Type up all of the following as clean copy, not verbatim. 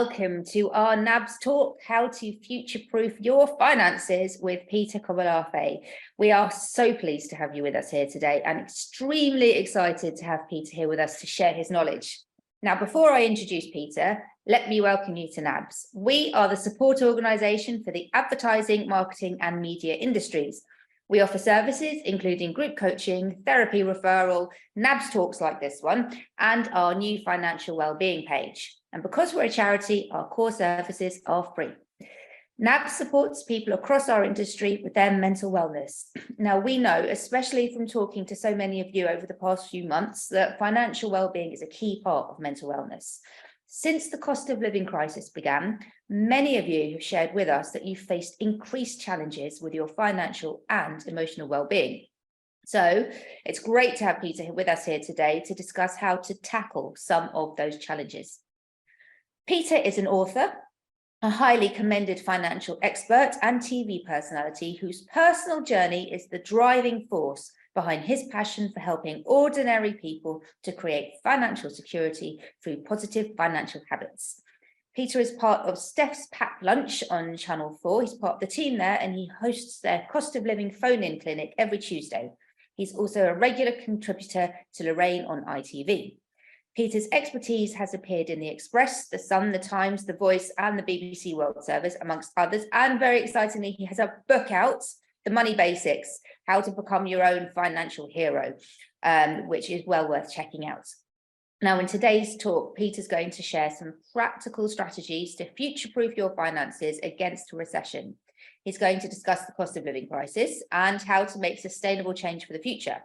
welcome to our NABS Talk, How to Future-Proof Your Finances with Peter Komolafe. We are so pleased to have you with us here today and extremely excited to have Peter here with us to share his knowledge. Now, before I introduce Peter, let me welcome you to NABS. We are the support organisation for the advertising, marketing and media industries. We offer services including group coaching, therapy referral, NABS talks like this one, and our new financial wellbeing page. And because we're a charity, our core services are free. NABS supports people across our industry with their mental wellness. Now, we know, especially from talking to so many of you over the past few months, that financial wellbeing is a key part of mental wellness. Since the cost of living crisis began, many of you have shared with us that you've faced increased challenges with your financial and emotional well-being. So it's great to have Peter with us here today to discuss how to tackle some of those challenges. Peter is an author, a highly commended financial expert and TV personality whose personal journey is the driving force behind his passion for helping ordinary people to create financial security through positive financial habits. Peter is part of Steph's Packed Lunch on Channel 4. He's part of the team there and he hosts their cost of living phone-in clinic every Tuesday. He's also a regular contributor to Lorraine on ITV. Peter's expertise has appeared in The Express, The Sun, The Times, The Voice and the BBC World Service, amongst others. And very excitingly, he has a book out, The Money Basics, How to Become Your Own Financial Hero, which is well worth checking out. Now, in today's talk, Peter's going to share some practical strategies to future-proof your finances against a recession. He's going to discuss the cost of living crisis and how to make sustainable change for the future.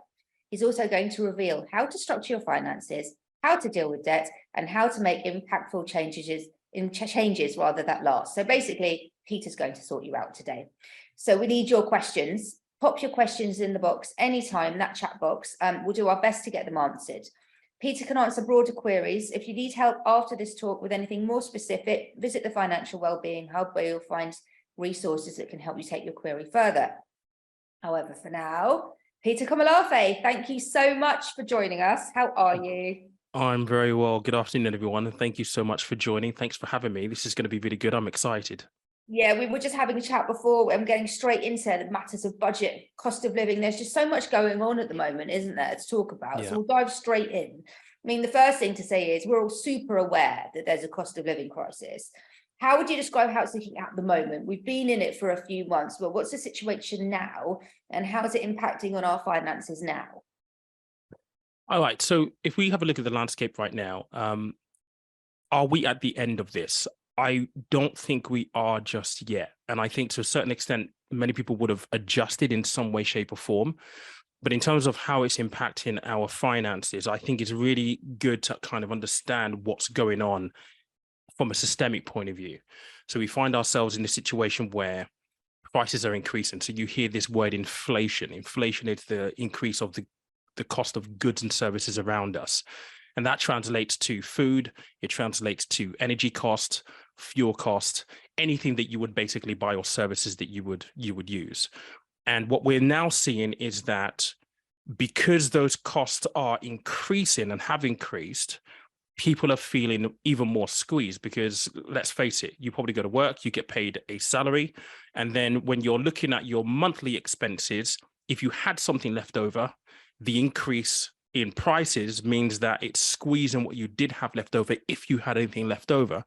He's also going to reveal how to structure your finances, how to deal with debt, and how to make impactful changes that last. So basically, Peter's going to sort you out today. So we need your questions. Pop your questions in the box anytime, that chat box. We'll do our best to get them answered. Peter can answer broader queries. If you need help after this talk with anything more specific, visit the Financial Wellbeing Hub where you'll find resources that can help you take your query further. However, for now, Peter Komolafe, thank you so much for joining us. How are you? I'm very well. Good afternoon, everyone. And thank you so much for joining. Thanks for having me. This is going to be really good. I'm excited. Yeah, we were just having a chat before. I'm getting straight into the matters of budget, cost of living. There's just so much going on at the moment, isn't there, to talk about? Yeah. So we'll dive straight in. I mean, the first thing to say is we're all super aware that there's a cost of living crisis. How would you describe how it's looking at the moment? We've been in it for a few months, but what's the situation now and how is it impacting on our finances now? All right. So if we have a look at the landscape right now, are we at the end of this? I don't think we are just yet. And I think to a certain extent, many people would have adjusted in some way, shape or form. But in terms of how it's impacting our finances, I think it's really good to kind of understand what's going on from a systemic point of view. So we find ourselves in a situation where prices are increasing. So you hear this word inflation. Inflation is the increase of the cost of goods and services around us. And that translates to food, it translates to energy cost, fuel cost, anything that you would basically buy or services that you would use. And what we're now seeing is that because those costs are increasing and have increased, people are feeling even more squeezed because let's face it, you probably go to work, you get paid a salary. And then when you're looking at your monthly expenses, if you had something left over, the increase in prices means that it's squeezing what you did have left over if you had anything left over.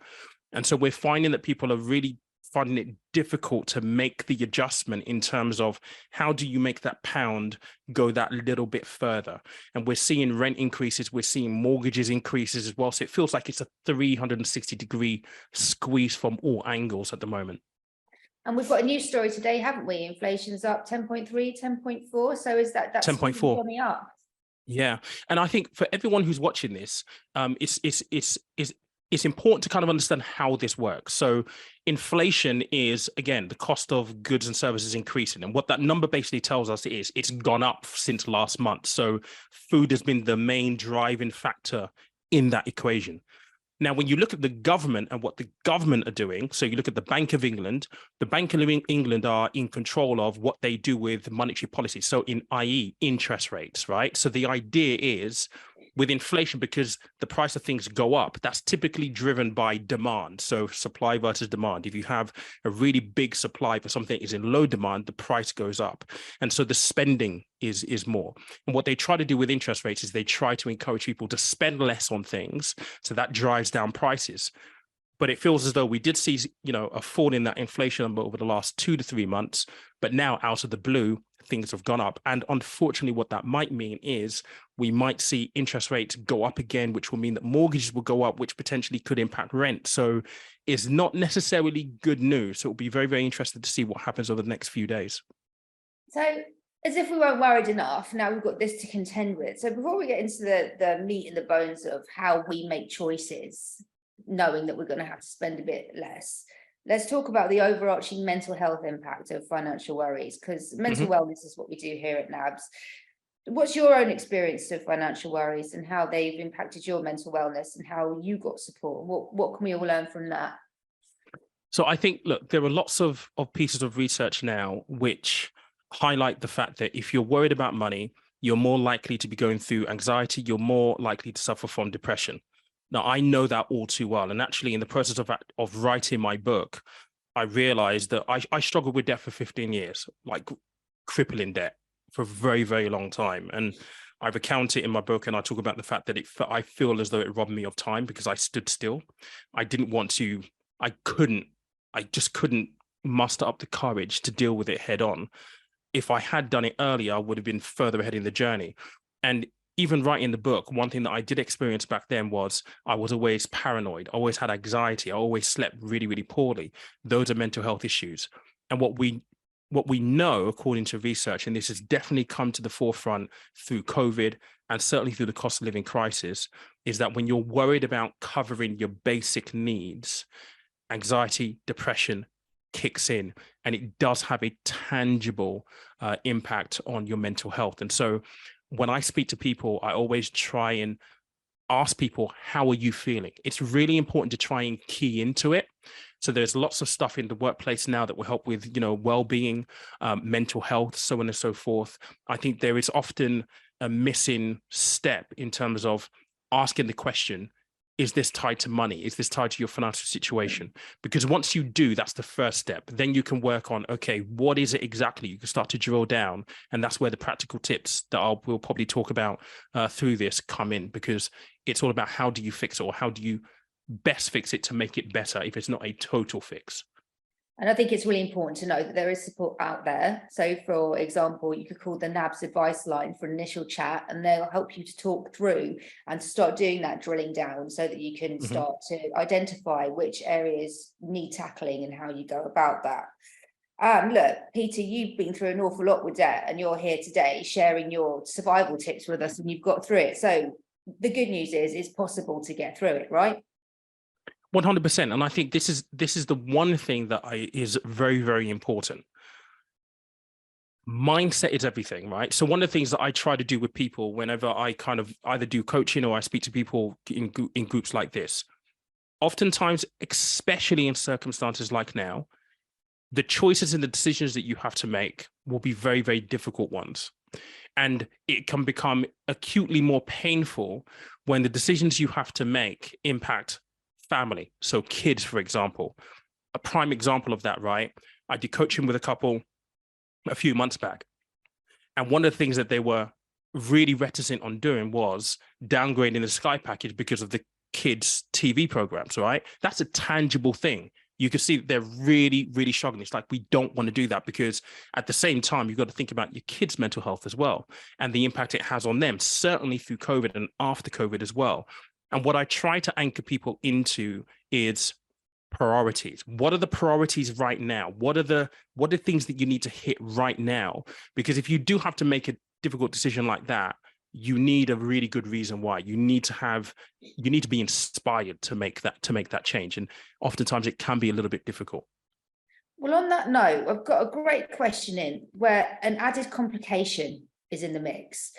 And so we're finding that people are really finding it difficult to make the adjustment in terms of how do you make that pound go that little bit further. And we're seeing rent increases, we're seeing mortgages increases as well. So it feels like it's a 360-degree squeeze from all angles at the moment. And we've got a news story today, haven't we? Inflation's up 10.3, 10.4. So is that's 10.4 coming up? Yeah. And I think for everyone who's watching this, it's important to kind of understand how this works. So inflation is, again, the cost of goods and services increasing. And what that number basically tells us is it's gone up since last month. So food has been the main driving factor in that equation. Now, when you look at the government and what the government are doing, so you look at the Bank of England, the Bank of England are in control of what they do with monetary policy. So i.e. interest rates, right? So the idea is with inflation, because the price of things go up, that's typically driven by demand. So supply versus demand. If you have a really big supply for something that is in low demand, the price goes up. And so the spending is more. And what they try to do with interest rates is they try to encourage people to spend less on things. So that drives down prices. But it feels as though we did see, a fall in that inflation number over the last 2 to 3 months. But now, out of the blue, things have gone up. And unfortunately, what that might mean is we might see interest rates go up again, which will mean that mortgages will go up, which potentially could impact rent. So it's not necessarily good news. So it'll be very, very interesting to see what happens over the next few days. So, as if we weren't worried enough, now we've got this to contend with. So before we get into the meat and the bones of how we make choices, knowing that we're going to have to spend a bit less, let's talk about the overarching mental health impact of financial worries, because mental wellness is what we do here at NABS. What's your own experience of financial worries and how they've impacted your mental wellness and how you got support? What can we all learn from that? So I think, look, there are lots of pieces of research now which highlight the fact that if you're worried about money, you're more likely to be going through anxiety, you're more likely to suffer from depression. Now, I know that all too well. And actually, in the process of writing my book, I realized that I struggled with debt for 15 years, like crippling debt for a very, very long time. And I recount it in my book, and I talk about the fact that I feel as though it robbed me of time because I stood still. I didn't want to, I just couldn't muster up the courage to deal with it head on. If I had done it earlier, I would have been further ahead in the journey. And even writing the book, one thing that I did experience back then was I was always paranoid, I always had anxiety, I always slept really, really poorly. Those are mental health issues. And what we know, according to research, and this has definitely come to the forefront through COVID and certainly through the cost of living crisis, is that when you're worried about covering your basic needs, anxiety, depression kicks in, and it does have a tangible impact on your mental health. And so when I speak to people, I always try and ask people, how are you feeling? It's really important to try and key into it. So there's lots of stuff in the workplace now that will help with, well-being, mental health, so on and so forth. I think there is often a missing step in terms of asking the question, is this tied to money? Is this tied to your financial situation? Because once you do, that's the first step. Then you can work on, okay, what is it exactly? You can start to drill down. And that's where the practical tips that we'll probably talk about through this come in, because it's all about how do you fix it, or how do you best fix it to make it better if it's not a total fix. And I think it's really important to know that there is support out there. So, for example, you could call the NABS advice line for an initial chat, and they'll help you to talk through and to start doing that drilling down so that you can start to identify which areas need tackling and how you go about that. Look, Peter, you've been through an awful lot with debt, and you're here today sharing your survival tips with us, and you've got through it. So the good news is it's possible to get through it, right? 100%. And I think this is the one thing that is very, very important. Mindset is everything, right? So one of the things that I try to do with people whenever I kind of either do coaching or I speak to people in groups like this, oftentimes, especially in circumstances like now, the choices and the decisions that you have to make will be very, very difficult ones. And it can become acutely more painful when the decisions you have to make impact family. So kids, for example, a prime example of that, right? I did coaching with a couple a few months back. And one of the things that they were really reticent on doing was downgrading the Sky package because of the kids' TV programs, right? That's a tangible thing. You can see that they're really, really struggling. It's like, we don't want to do that, because at the same time, you've got to think about your kids' mental health as well and the impact it has on them, certainly through COVID and after COVID as well. And what I try to anchor people into is priorities. What are the priorities right now? What are things that you need to hit right now? Because if you do have to make a difficult decision like that, you need a really good reason why. You need to be inspired to make that change. And oftentimes it can be a little bit difficult. Well, on that note, I've got a great question in where an added complication is in the mix.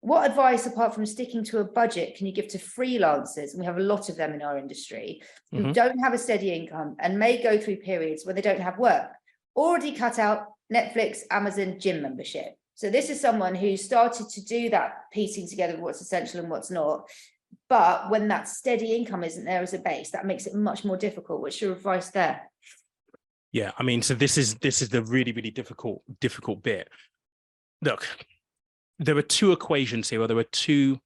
What advice, apart from sticking to a budget, can you give to freelancers, and we have a lot of them in our industry, who don't have a steady income and may go through periods where they don't have work, already cut out Netflix, Amazon, gym membership? So this is someone who started to do that piecing together what's essential and what's not. But when that steady income isn't there as a base, that makes it much more difficult. What's your advice there? Yeah, I mean, so this is the really, really difficult bit. Look, there are two equations here, or there are two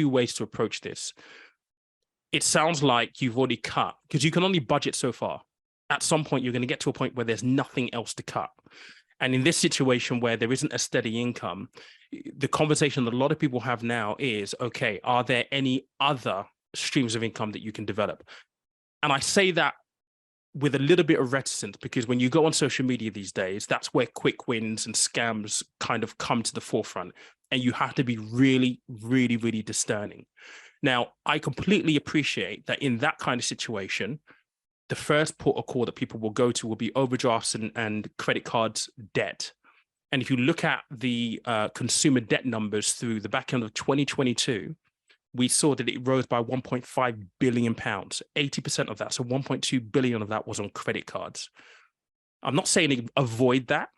ways to approach this. It sounds like you've already cut, because you can only budget so far. At some point, you're going to get to a point where there's nothing else to cut. And in this situation where there isn't a steady income, the conversation that a lot of people have now is, okay, are there any other streams of income that you can develop? And I say that with a little bit of reticence, because when you go on social media these days, that's where quick wins and scams kind of come to the forefront. And you have to be really, really, really discerning. Now, I completely appreciate that in that kind of situation, the first port of call that people will go to will be overdrafts and credit cards debt. And if you look at the consumer debt numbers through the back end of 2022, we saw that it rose by 1.5 billion pounds, 80% of that. So 1.2 billion of that was on credit cards. I'm not saying avoid that.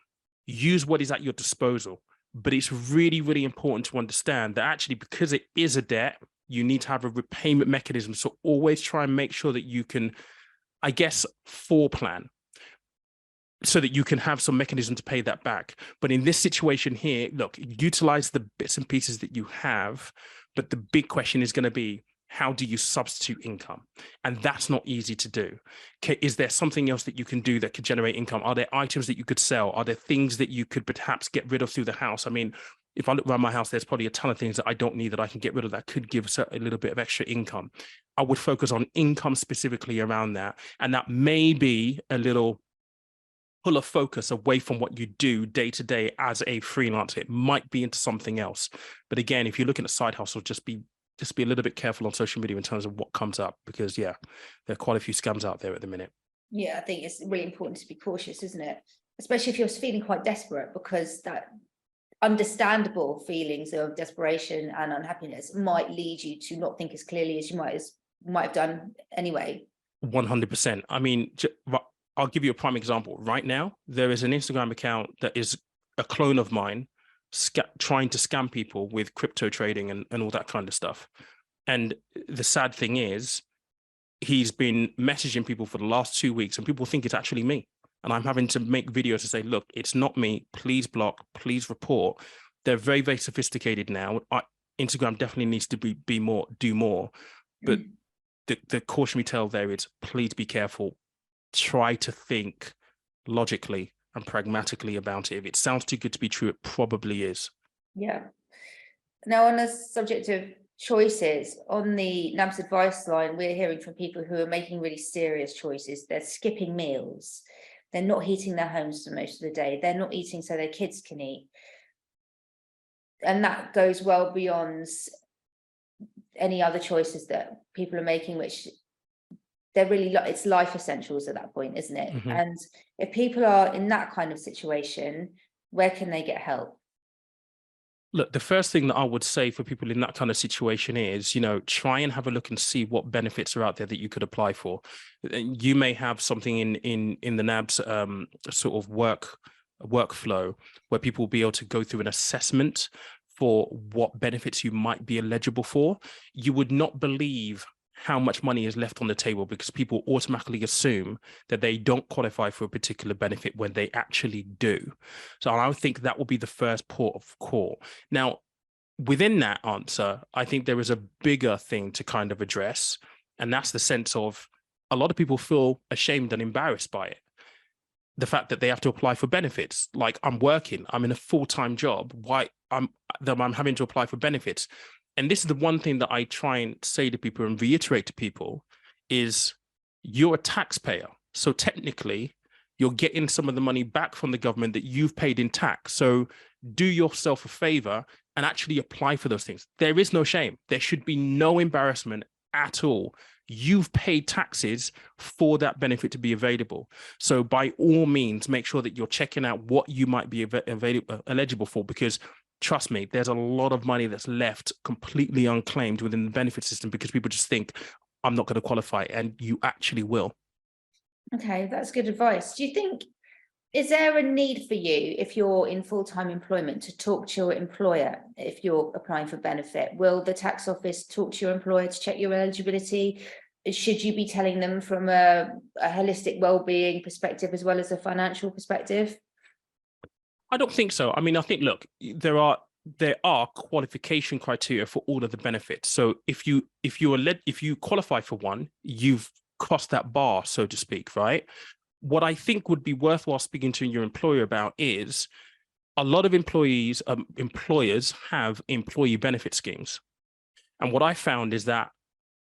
Use what is at your disposal. But it's really, really important to understand that actually, because it is a debt, you need to have a repayment mechanism. So always try and make sure that you can, I guess, foreplan so that you can have some mechanism to pay that back. But in this situation here, look, utilize the bits and pieces that you have. But the big question is going to be, how do you substitute income? And that's not easy to do. Is there something else that you can do that could generate income? Are there items that you could sell? Are there things that you could perhaps get rid of through the house? I mean, if I look around my house, there's probably a ton of things that I don't need that I can get rid of that could give us a little bit of extra income. I would focus on income specifically around that. And that may be a little pull a focus away from what you do day to day as a freelancer. It might be into something else. But again, if you're looking at side hustle, just be a little bit careful on social media in terms of what comes up, because yeah, there are quite a few scams out there at the minute. Yeah, I think it's really important to be cautious, isn't it? Especially if you're feeling quite desperate, because that understandable feelings of desperation and unhappiness might lead you to not think as clearly as you might have done anyway. 100%. I mean, I'll give you a prime example. Right now, there is an Instagram account that is a clone of mine, trying to scam people with crypto trading and all that kind of stuff. And the sad thing is, he's been messaging people for the last 2 weeks and people think it's actually me. And I'm having to make videos to say, look, it's not me. Please block, please report. They're very, very sophisticated now. Instagram definitely needs to do more. But the cautionary tale there is, please be careful. Try to think logically and pragmatically about it. If it sounds too good to be true, it probably is. Yeah. Now, on the subject of choices, on the NABS advice line, we're hearing from people who are making really serious choices. They're skipping meals. They're not heating their homes for most of the day. They're not eating so their kids can eat. And that goes well beyond any other choices that people are making, which they're really, it's life essentials at that point, isn't it? Mm-hmm. And if people are in that kind of situation, where can they get help? Look, the first thing that I would say for people in that kind of situation is, try and have a look and see what benefits are out there that you could apply for. You may have something in the NABS sort of workflow where people will be able to go through an assessment for what benefits you might be eligible for. You would not believe how much money is left on the table because people automatically assume that they don't qualify for a particular benefit when they actually do. So I think that will be the first port of call. Now, within that answer, I think there is a bigger thing to kind of address, and that's the sense of a lot of people feel ashamed and embarrassed by it. The fact that they have to apply for benefits, like I'm working, I'm in a full-time job, why I'm having to apply for benefits. And this is the one thing that I try and say to people and reiterate to people is you're a taxpayer. So technically, you're getting some of the money back from the government that you've paid in tax. So do yourself a favor and actually apply for those things. There is no shame. There should be no embarrassment at all. You've paid taxes for that benefit to be available. So by all means, make sure that you're checking out what you might be eligible for, because trust me, there's a lot of money that's left completely unclaimed within the benefit system because people just think, I'm not going to qualify, and you actually will. Okay, that's good advice. Do you think Is there a need for you, if you're in full-time employment, to talk to your employer if you're applying for benefit? Will the tax office talk to your employer to check your eligibility? Should you be telling them from a holistic well-being perspective as well as a financial perspective? I don't think so. I mean, I think, look, there are qualification criteria for all of the benefits. So if you qualify for one, you've crossed that bar, so to speak, right? What I think would be worthwhile speaking to your employer about is a lot of employers have employee benefit schemes. And what I found is that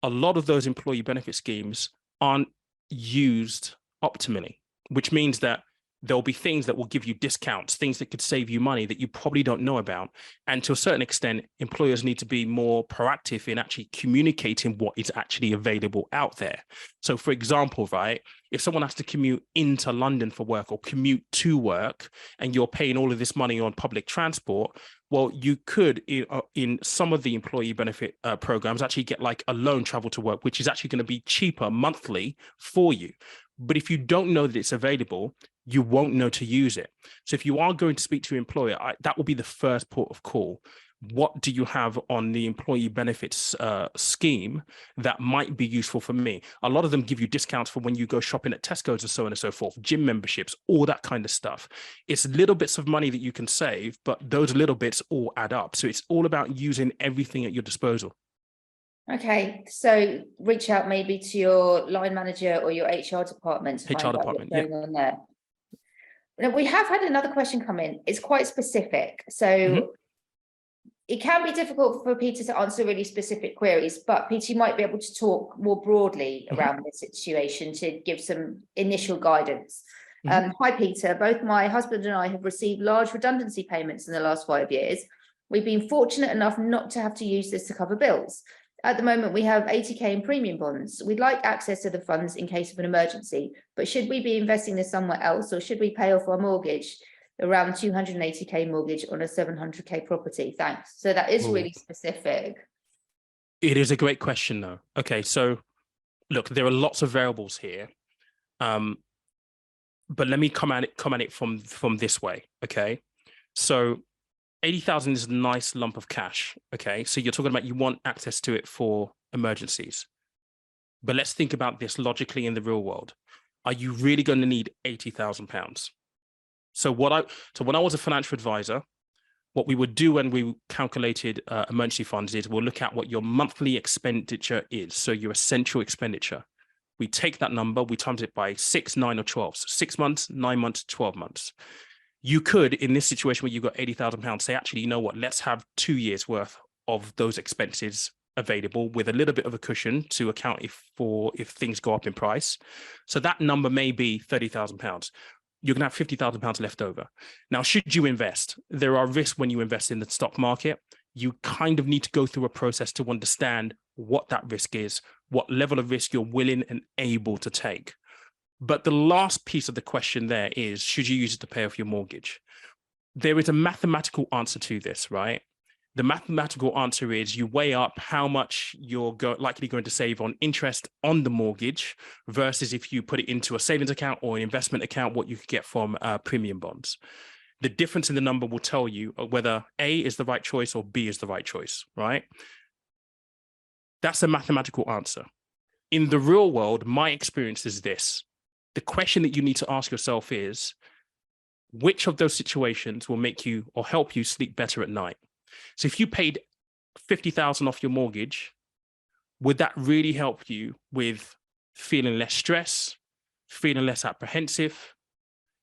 a lot of those employee benefit schemes aren't used optimally, which means that there'll be things that will give you discounts, things that could save you money that you probably don't know about. And to a certain extent, employers need to be more proactive in actually communicating what is actually available out there. So for example, right, if someone has to commute into London for work or commute to work and you're paying all of this money on public transport, well, you could, in some of the employee benefit programs, actually get like a loan travel to work, which is actually going to be cheaper monthly for you. But if you don't know that it's available, you won't know to use it. So if you are going to speak to your employer, that will be the first port of call. What do you have on the employee benefits scheme that might be useful for me? A lot of them give you discounts for when you go shopping at Tesco's and so on and so forth, gym memberships, all that kind of stuff. It's little bits of money that you can save, but those little bits all add up. So it's all about using everything at your disposal. Okay, so reach out maybe to your line manager or your HR department to find out what's going on there. Now, we have had another question come in. It's quite specific. So it can be difficult for Peter to answer really specific queries, but Peter, you might be able to talk more broadly around this situation to give some initial guidance. Hi, Peter. Both my husband and I have received large redundancy payments in the last 5 years. We've been fortunate enough not to have to use this to cover bills. At the moment, we have 80k in premium bonds. We'd like access to the funds in case of an emergency, but should we be investing this somewhere else, or should we pay off our mortgage, around 280k mortgage on a 700k property? Thanks. So that is really specific. It is a great question, though. Okay, so look, there are lots of variables here, but let me come at it from this way. Okay, so 80,000 is a nice lump of cash. Okay, so you're talking about you want access to it for emergencies. But let's think about this logically in the real world. Are you really going to need £80,000? So when I was a financial advisor, what we would do when we calculated emergency funds is we'll look at what your monthly expenditure is. So your essential expenditure. We take that number, we times it by 6, 9, or 12. So 6 months, 9 months, 12 months. You could, in this situation where you've got £80,000, say, actually, you know what, let's have 2 years worth of those expenses available with a little bit of a cushion to account if things go up in price. So that number may be £30,000. You're going to have £50,000 left over. Now, should you invest? There are risks when you invest in the stock market. You kind of need to go through a process to understand what that risk is, what level of risk you're willing and able to take. But the last piece of the question there is, should you use it to pay off your mortgage? There is a mathematical answer to this, right? The mathematical answer is you weigh up how much you're likely going to save on interest on the mortgage versus if you put it into a savings account or an investment account, what you could get from premium bonds. The difference in the number will tell you whether A is the right choice or B is the right choice, right? That's a mathematical answer. In the real world, my experience is this. The question that you need to ask yourself is, which of those situations will make you or help you sleep better at night? So if you paid 50,000 off your mortgage, would that really help you with feeling less stress, feeling less apprehensive?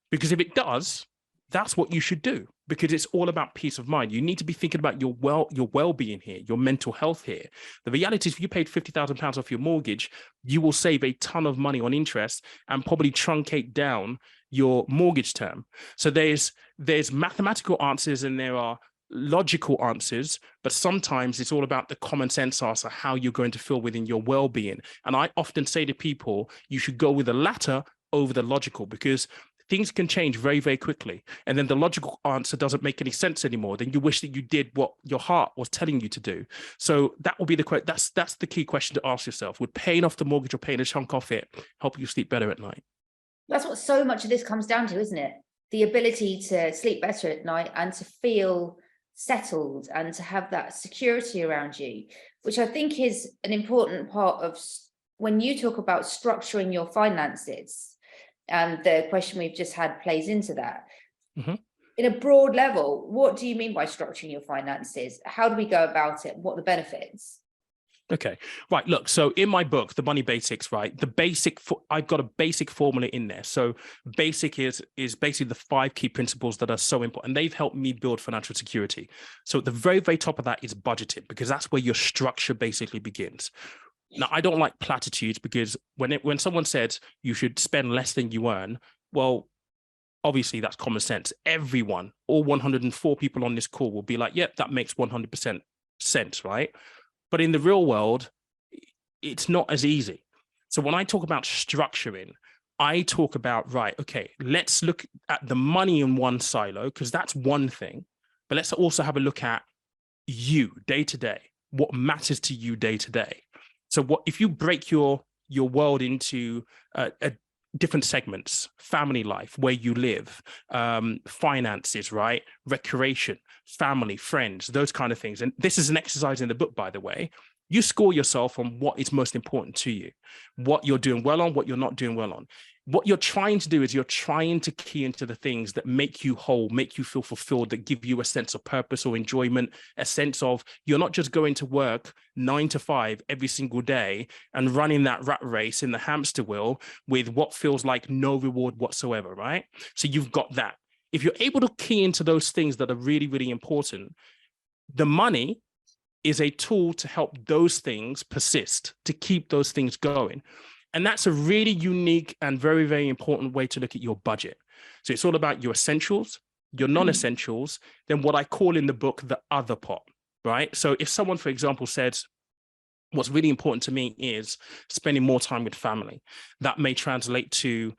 Because if it does, that's what you should do, because it's all about peace of mind. You need to be thinking about your well-being here, your mental health here. The reality is, if you paid £50,000 off your mortgage, you will save a ton of money on interest and probably truncate down your mortgage term. So there's mathematical answers and there are logical answers, but sometimes it's all about the common sense answer, how you're going to feel within your well-being. And I often say to people, you should go with the latter over the logical, because things can change very, very quickly. And then the logical answer doesn't make any sense anymore. Then you wish that you did what your heart was telling you to do. So that will be that's the key question to ask yourself. Would paying off the mortgage or paying a chunk off it help you sleep better at night? That's what so much of this comes down to, isn't it? the ability to sleep better at night and to feel settled and to have that security around you, which I think is an important part of when you talk about structuring your finances. And the question we've just had plays into that. Mm-hmm. In a broad level, what do you mean by structuring your finances? How do we go about it? What are the benefits? Okay, right. Look, so in my book, The Money Basics, right, I've got a basic formula in there. So basic is basically the 5 key principles that are so important. And they've helped me build financial security. So at the very, very top of that is budgeting, because that's where your structure basically begins. Now, I don't like platitudes, because when someone says you should spend less than you earn, well, obviously that's common sense. Everyone, all 104 people on this call will be like, yep, that makes 100% sense, right? But in the real world, it's not as easy. So when I talk about structuring, I talk about, right, okay, let's look at the money in one silo, because that's one thing. But let's also have a look at you day to day, what matters to you day to day. So what if you break your world into different segments: family life, where you live, finances, right, recreation, family, friends, those kind of things. And this is an exercise in the book, by the way. You score yourself on what is most important to you, what you're doing well on, what you're not doing well on. What you're trying to do is you're trying to key into the things that make you whole, make you feel fulfilled, that give you a sense of purpose or enjoyment, a sense of you're not just going to work 9 to 5 every single day and running that rat race in the hamster wheel with what feels like no reward whatsoever, right? So you've got that. If you're able to key into those things that are really, really important, the money is a tool to help those things persist, to keep those things going. And that's a really unique and very, very important way to look at your budget. So it's all about your essentials, your non-essentials, then what I call in the book, the other pot, right? So if someone, for example, says, what's really important to me is spending more time with family, that may translate to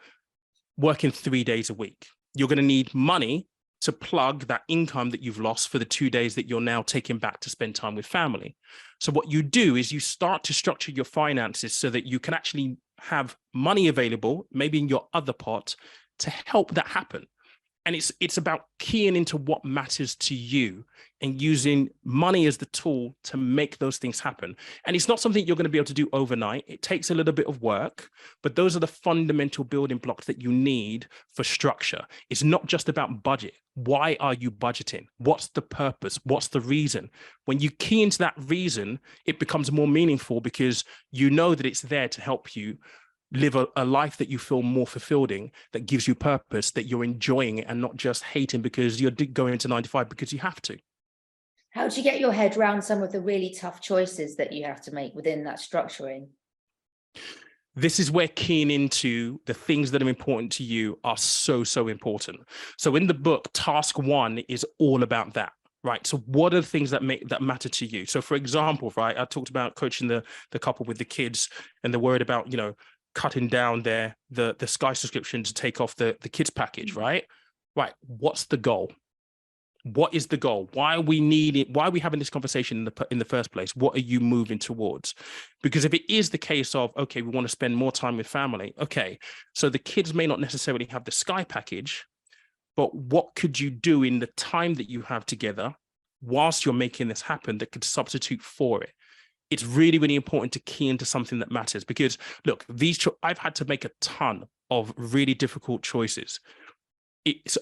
working 3 days a week. You're going to need money to plug that income that you've lost for the 2 days that you're now taking back to spend time with family. So what you do is you start to structure your finances so that you can actually have money available, maybe in your other pot, to help that happen. And it's about keying into what matters to you and using money as the tool to make those things happen. And it's not something you're going to be able to do overnight. It takes a little bit of work, but those are the fundamental building blocks that you need for structure. It's not just about budget. Why are you budgeting? What's the purpose? What's the reason? When you key into that reason, it becomes more meaningful, because you know that it's there to help you live a life that you feel more fulfilled in, that gives you purpose, that you're enjoying it and not just hating because you're going into 9 to 5 because you have to. How do you get your head around some of the really tough choices that you have to make within that structuring? This is where keying into the things that are important to you are so, so important. So in the book, task 1 is all about that. Right. So what are the things that matter to you? So for example, right, I talked about coaching the couple with the kids, and they're worried about, cutting down the Sky subscription to take off the kids package, right? Right. What's the goal? What is the goal? Why are we having this conversation in the first place? What are you moving towards? Because if it is the case of, okay, we want to spend more time with family. Okay. So the kids may not necessarily have the Sky package, but what could you do in the time that you have together whilst you're making this happen that could substitute for it? It's really, really important to key into something that matters, because look, I've had to make a ton of really difficult choices. It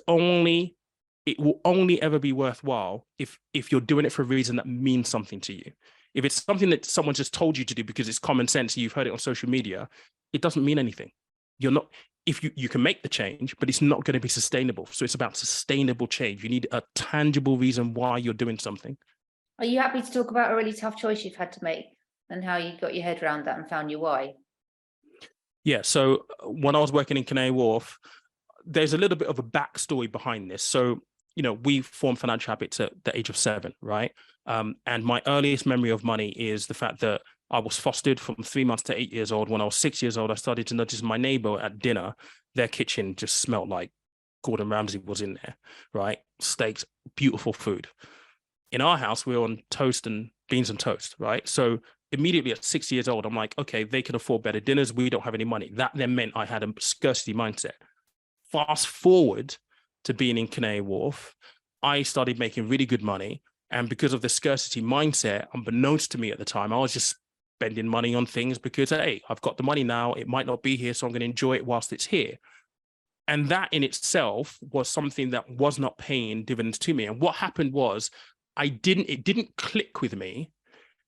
will only ever be worthwhile if you're doing it for a reason that means something to you. If it's something that someone just told you to do because it's common sense, you've heard it on social media, it doesn't mean anything. If you can make the change, but it's not going to be sustainable. So it's about sustainable change. You need a tangible reason why you're doing something. Are you happy to talk about a really tough choice you've had to make and how you got your head around that and found your why? Yeah. So when I was working in Canary Wharf, there's a little bit of a backstory behind this. So, we formed financial habits at the age of 7, right? And my earliest memory of money is the fact that I was fostered from 3 months to 8 years old. When I was 6 years old, I started to notice my neighbor at dinner, their kitchen just smelled like Gordon Ramsay was in there, right? Steaks, beautiful food. In our house, we were on toast and beans and toast, right? So immediately at 6 years old, I'm like, okay, they can afford better dinners. We don't have any money. That then meant I had a scarcity mindset. Fast forward to being in Canary Wharf, I started making really good money. And because of the scarcity mindset, unbeknownst to me at the time, I was just spending money on things because, hey, I've got the money now. It might not be here, so I'm going to enjoy it whilst it's here. And that in itself was something that was not paying dividends to me. And what happened was it didn't click with me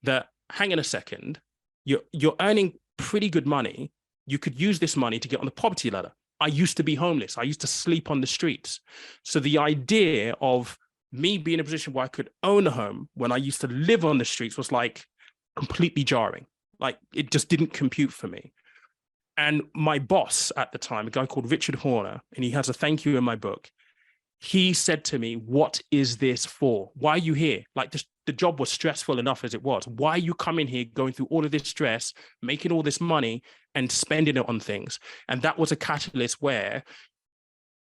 that, hang on a second, you're earning pretty good money. You could use this money to get on the poverty ladder. I used to be homeless. I used to sleep on the streets. So the idea of me being in a position where I could own a home when I used to live on the streets was like completely jarring. Like it just didn't compute for me. And my boss at the time, a guy called Richard Horner, and he has a thank you in my book. He said to me, "What is this for? Why are you here? Like this, the job was stressful enough as it was. Why are you coming here, going through all of this stress, making all this money and spending it on things?" And that was a catalyst where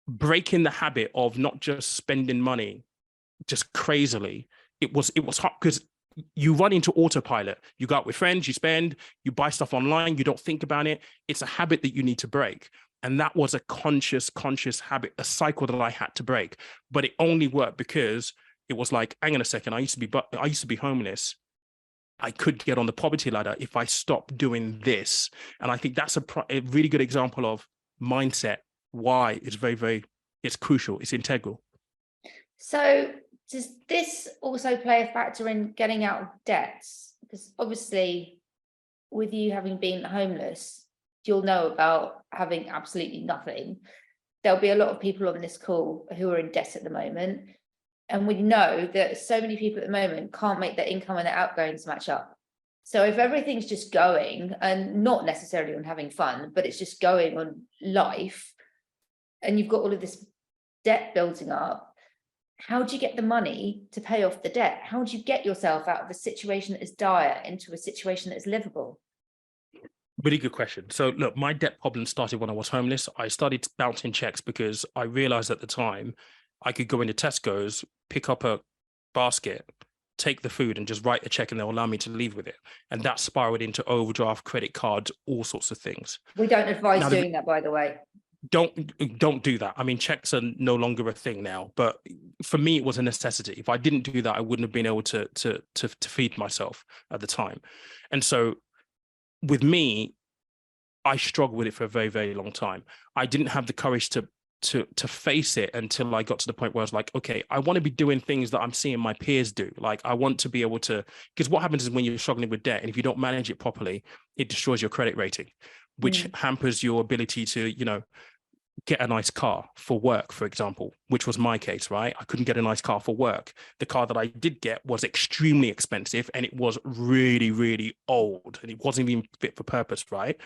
breaking the habit of not just spending money just crazily, it was hard because you run into autopilot. You go out with friends, you spend, you buy stuff online, you don't think about it. It's a habit that you need to break. And that was a conscious habit, a cycle that I had to break. But it only worked because it was like, hang on a second, I used to be homeless. I could get on the poverty ladder if I stopped doing this. And I think that's a really good example of mindset, why it's it's crucial, it's integral. So does this also play a factor in getting out of debts? Because obviously with you having been homeless, you'll know about having absolutely nothing. There'll be a lot of people on this call who are in debt at the moment. And we know that so many people at the moment can't make their income and their outgoings match up. So if everything's just going, and not necessarily on having fun, but it's just going on life, and you've got all of this debt building up, how do you get the money to pay off the debt? How do you get yourself out of a situation that is dire into a situation that is livable? Really good question. So look, my debt problem started when I was homeless. I started bouncing checks because I realized at the time I could go into Tesco's, pick up a basket, take the food and just write a check and they'll allow me to leave with it. And that spiraled into overdraft, credit cards, all sorts of things. We don't advise doing that, by the way. Don't do that. I mean, checks are no longer a thing now, but for me, it was a necessity. If I didn't do that, I wouldn't have been able to feed myself at the time. And so with me, I struggled with it for a very, very long time. I didn't have the courage to face it until I got to the point where I was like, okay, I want to be doing things that I'm seeing my peers do. Like I want to be able to, because what happens is when you're struggling with debt and if you don't manage it properly, it destroys your credit rating, which hampers your ability to, get a nice car for work, for example, which was my case, right? I couldn't get a nice car for work. The car that I did get was extremely expensive and it was really, really old and it wasn't even fit for purpose, right?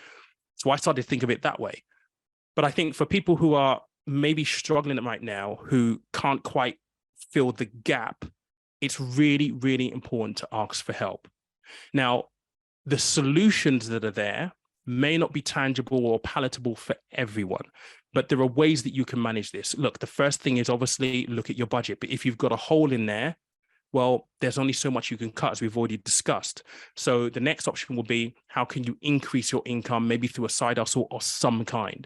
So I started to think of it that way. But I think for people who are maybe struggling right now, who can't quite fill the gap, it's really, really important to ask for help. Now, the solutions that are there may not be tangible or palatable for everyone, but there are ways that you can manage this. Look, the first thing is obviously look at your budget, but if you've got a hole in there, well, there's only so much you can cut, as we've already discussed. So the next option will be, how can you increase your income, maybe through a side hustle or some kind?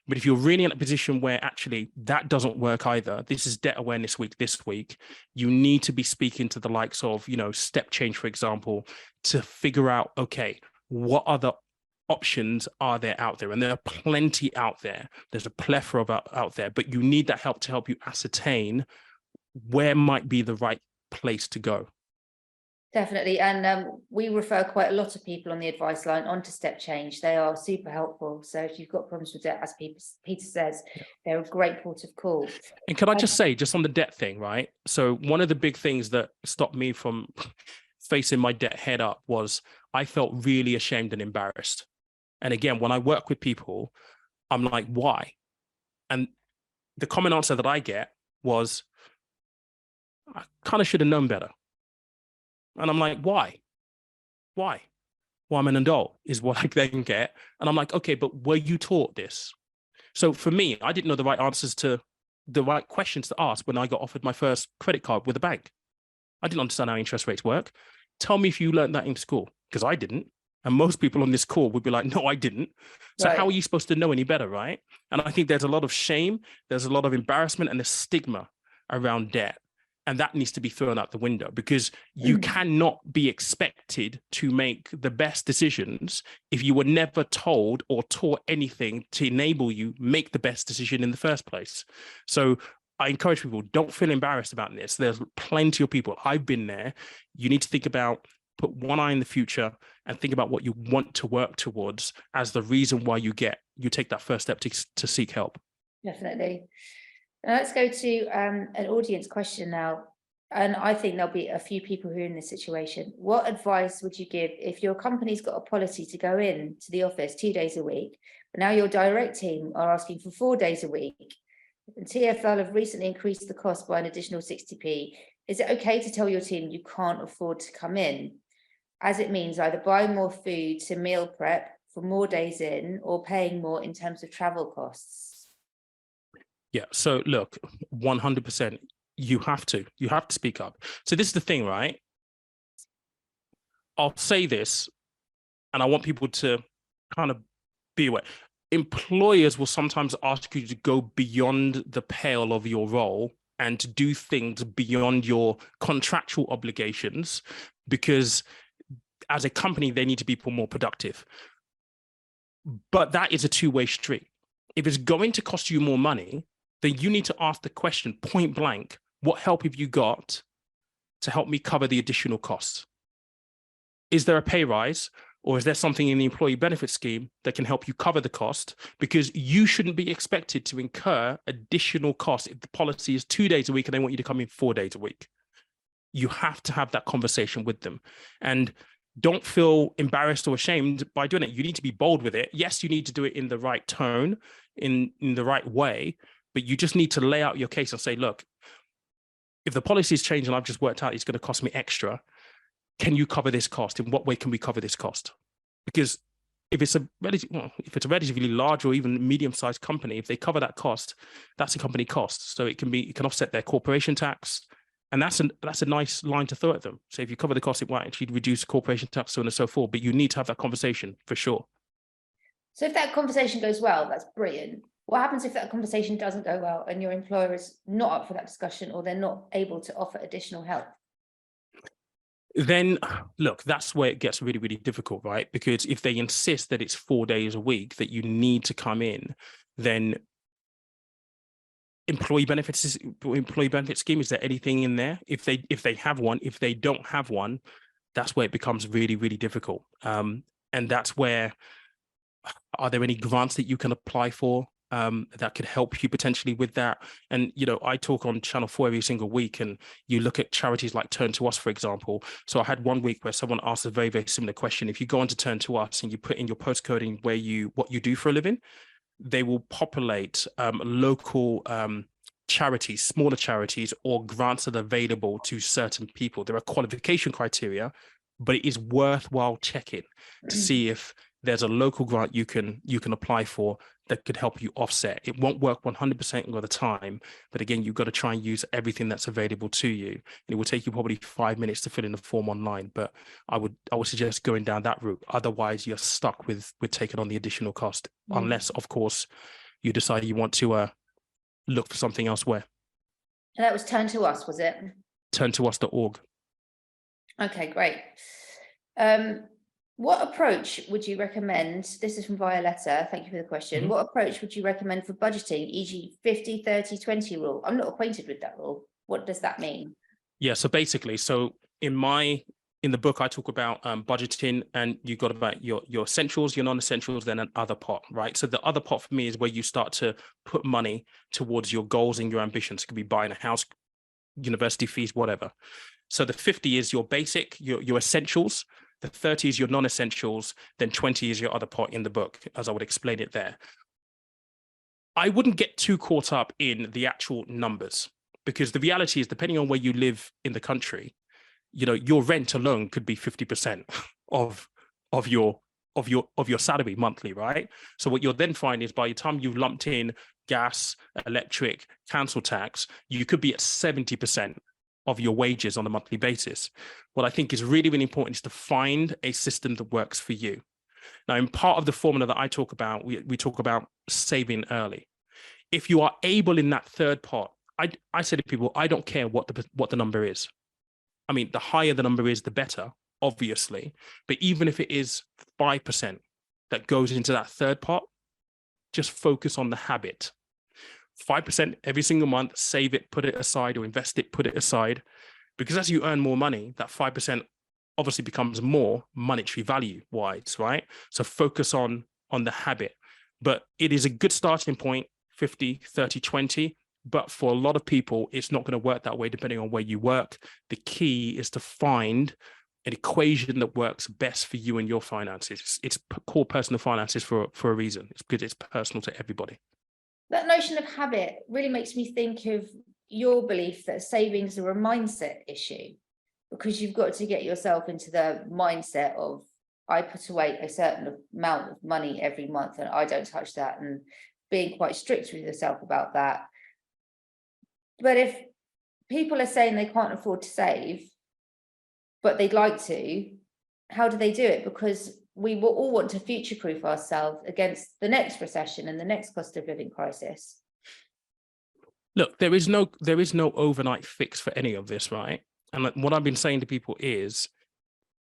But if you're really in a position where actually that doesn't work either, this is Debt Awareness Week this week, you need to be speaking to the likes of, Step Change, for example, to figure out, okay, what other options are there out there? And there are plenty out there. There's a plethora of out there, but you need that help to help you ascertain where might be the right place to go. Definitely. And we refer quite a lot of people on the advice line onto Step Change. They are super helpful. So if you've got problems with debt, as Peter says, they're a great port of call. And can I just say, just on the debt thing, right? So one of the big things that stopped me from facing my debt head up was I felt really ashamed and embarrassed. And again, when I work with people, I'm like, why? And the common answer that I get was, I kind of should have known better. And I'm like, why? Well, I'm an adult is what I then get. And I'm like, okay, but were you taught this? So for me, I didn't know the right answers to the right questions to ask when I got offered my first credit card with a bank. I didn't understand how interest rates work. Tell me if you learned that in school, because I didn't. And most people on this call would be like, no, I didn't. So Right. how are you supposed to know any better, right? And I think there's a lot of shame, there's a lot of embarrassment and the stigma around debt. And that needs to be thrown out the window, because you cannot be expected to make the best decisions if you were never told or taught anything to enable you make the best decision in the first place. So I encourage people, don't feel embarrassed about this. There's plenty of people. I've been there. You need to think about, put one eye in the future and think about what you want to work towards as the reason why you take that first step to seek help. Definitely. Now let's go to an audience question now. And I think there'll be a few people who are in this situation. What advice would you give if your company's got a policy to go in to the office 2 days a week, but now your direct team are asking for 4 days a week, and TfL have recently increased the cost by an additional 60p? Is it okay to tell your team you can't afford to come in, as it means either buying more food to meal prep for more days in, or paying more in terms of travel costs? Yeah. So look, 100%, you have to speak up. So this is the thing, right? I'll say this, and I want people to kind of be aware. Employers will sometimes ask you to go beyond the pale of your role and to do things beyond your contractual obligations, because as a company, they need to be more productive. But that is a two-way street. If it's going to cost you more money, then you need to ask the question point blank, what help have you got to help me cover the additional costs? Is there a pay rise, or is there something in the employee benefit scheme that can help you cover the cost? Because you shouldn't be expected to incur additional costs if the policy is 2 days a week and they want you to come in 4 days a week. You have to have that conversation with them. And don't feel embarrassed or ashamed by doing it. You need to be bold with it. Yes, you need to do it in the right tone, in the right way, but you just need to lay out your case and say, look, if the policy is changed and I've just worked out it's going to cost me extra, can you cover this cost? In what way can we cover this cost? Because if it's a relatively large or even medium-sized company, if they cover that cost, that's a company cost. So it can offset their corporation tax. And that's a nice line to throw at them. So if you cover the cost, it might actually reduce corporation tax, so on and so forth. But you need to have that conversation for sure. So if that conversation goes well, that's brilliant. What happens if that conversation doesn't go well and your employer is not up for that discussion, or they're not able to offer additional help? Then look, that's where it gets really, really difficult, right? Because if they insist that it's 4 days a week that you need to come in, then employee benefit scheme, is there anything in there? If they have one, if they don't have one, that's where it becomes really, really difficult. And that's where, are there any grants that you can apply for that could help you potentially with that? And, I talk on Channel 4 every single week, and you look at charities like Turn to Us, for example. So I had one week where someone asked a very, very similar question. If you go on to Turn to Us and you put in your postcode and what you do for a living, they will populate local charities, smaller charities, or grants that are available to certain people. There are qualification criteria, but it is worthwhile checking to see if there's a local grant you can apply for that could help you offset. It won't work 100% of the time, but again, you've got to try and use everything that's available to you. And it will take you probably 5 minutes to fill in the form online, but I would suggest going down that route. Otherwise, you're stuck with taking on the additional cost, unless, of course, you decide you want to look for something elsewhere. And that was Turn to Us, was it? Turntous.org. Okay, great. What approach would you recommend? This is from Violetta. Thank you for the question. What approach would you recommend for budgeting, e.g. 50, 30, 20 rule? I'm not acquainted with that rule. What does that mean? Yeah, so basically, in the book, I talk about budgeting, and you got about your essentials, your non-essentials, then an other pot, right? So the other pot for me is where you start to put money towards your goals and your ambitions. It could be buying a house, university fees, whatever. So the 50 is your basic, your essentials. The 30 is your non-essentials. Then 20 is your other pot in the book, as I would explain it there. I wouldn't get too caught up in the actual numbers, because the reality is, depending on where you live in the country, your rent alone could be 50% of your salary monthly, right? So what you'll then find is, by the time you've lumped in gas, electric, council tax, you could be at 70% of your wages on a monthly basis. What I think is really, really important is to find a system that works for you. Now, in part of the formula that I talk about, we talk about saving early. If you are able in that third part, I say to people, I don't care what the number is. I mean, the higher the number is, the better, obviously. But even if it is 5% that goes into that third part, just focus on the habit. 5% every single month, save it, put it aside, or invest it, put it aside. Because as you earn more money, that 5% obviously becomes more monetary value wise, right? So focus on the habit. But it is a good starting point, 50, 30, 20. But for a lot of people, it's not going to work that way depending on where you work. The key is to find an equation that works best for you and your finances. It's called personal finances for a reason. It's because it's personal to everybody. That notion of habit really makes me think of your belief that savings are a mindset issue, because you've got to get yourself into the mindset of, I put away a certain amount of money every month and I don't touch that, and being quite strict with yourself about that. But if people are saying they can't afford to save, but they'd like to, how do they do it? Because we will all want to future-proof ourselves against the next recession and the next cost of living crisis. Look, there is no overnight fix for any of this, right? And what I've been saying to people is,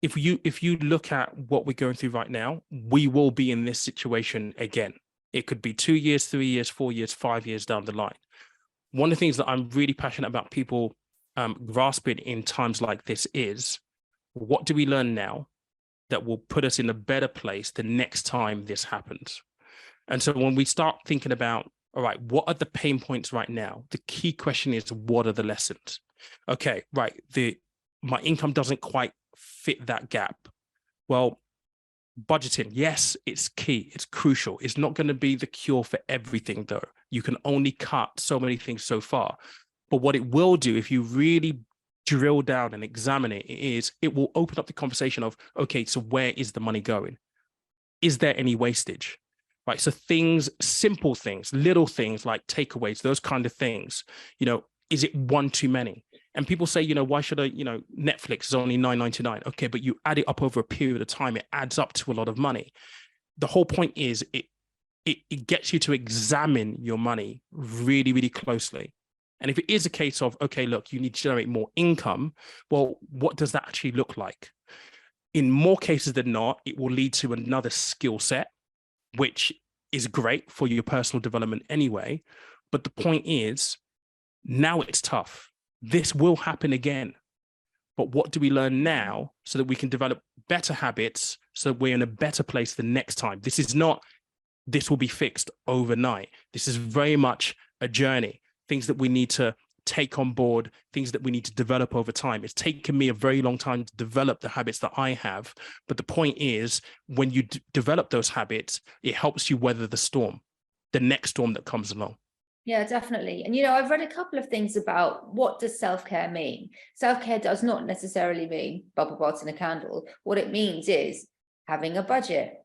if you look at what we're going through right now, we will be in this situation again. It could be 2 years, 3 years, 4 years, 5 years down the line. One of the things that I'm really passionate about people grasping in times like this is, what do we learn now that will put us in a better place the next time this happens? And so when we start thinking about, all right, what are the pain points right now? The key question is, what are the lessons? Okay, right, my income doesn't quite fit that gap. Well, budgeting, yes, it's key, it's crucial. It's not going to be the cure for everything, though. You can only cut so many things so far. But what it will do, if you really drill down and examine it, is it will open up the conversation of, okay, so where is the money going? Is there any wastage? Right. So things, simple things, little things like takeaways, those kind of things, is it one too many? And people say, why should I, Netflix is only $9.99. Okay, but you add it up over a period of time, it adds up to a lot of money. The whole point is it gets you to examine your money really, really closely. And if it is a case of, okay, look, you need to generate more income, well, what does that actually look like? In more cases than not, it will lead to another skill set, which is great for your personal development anyway. But the point is, now it's tough. This will happen again. But what do we learn now so that we can develop better habits so that we're in a better place the next time? This will be fixed overnight. This is very much a journey, things that we need to take on board, things that we need to develop over time. It's taken me a very long time to develop the habits that I have. But the point is, when you develop those habits, it helps you weather the storm, the next storm that comes along. Yeah, definitely. And, I've read a couple of things about what does self-care mean. Self-care does not necessarily mean bubble baths and a candle. What it means is having a budget,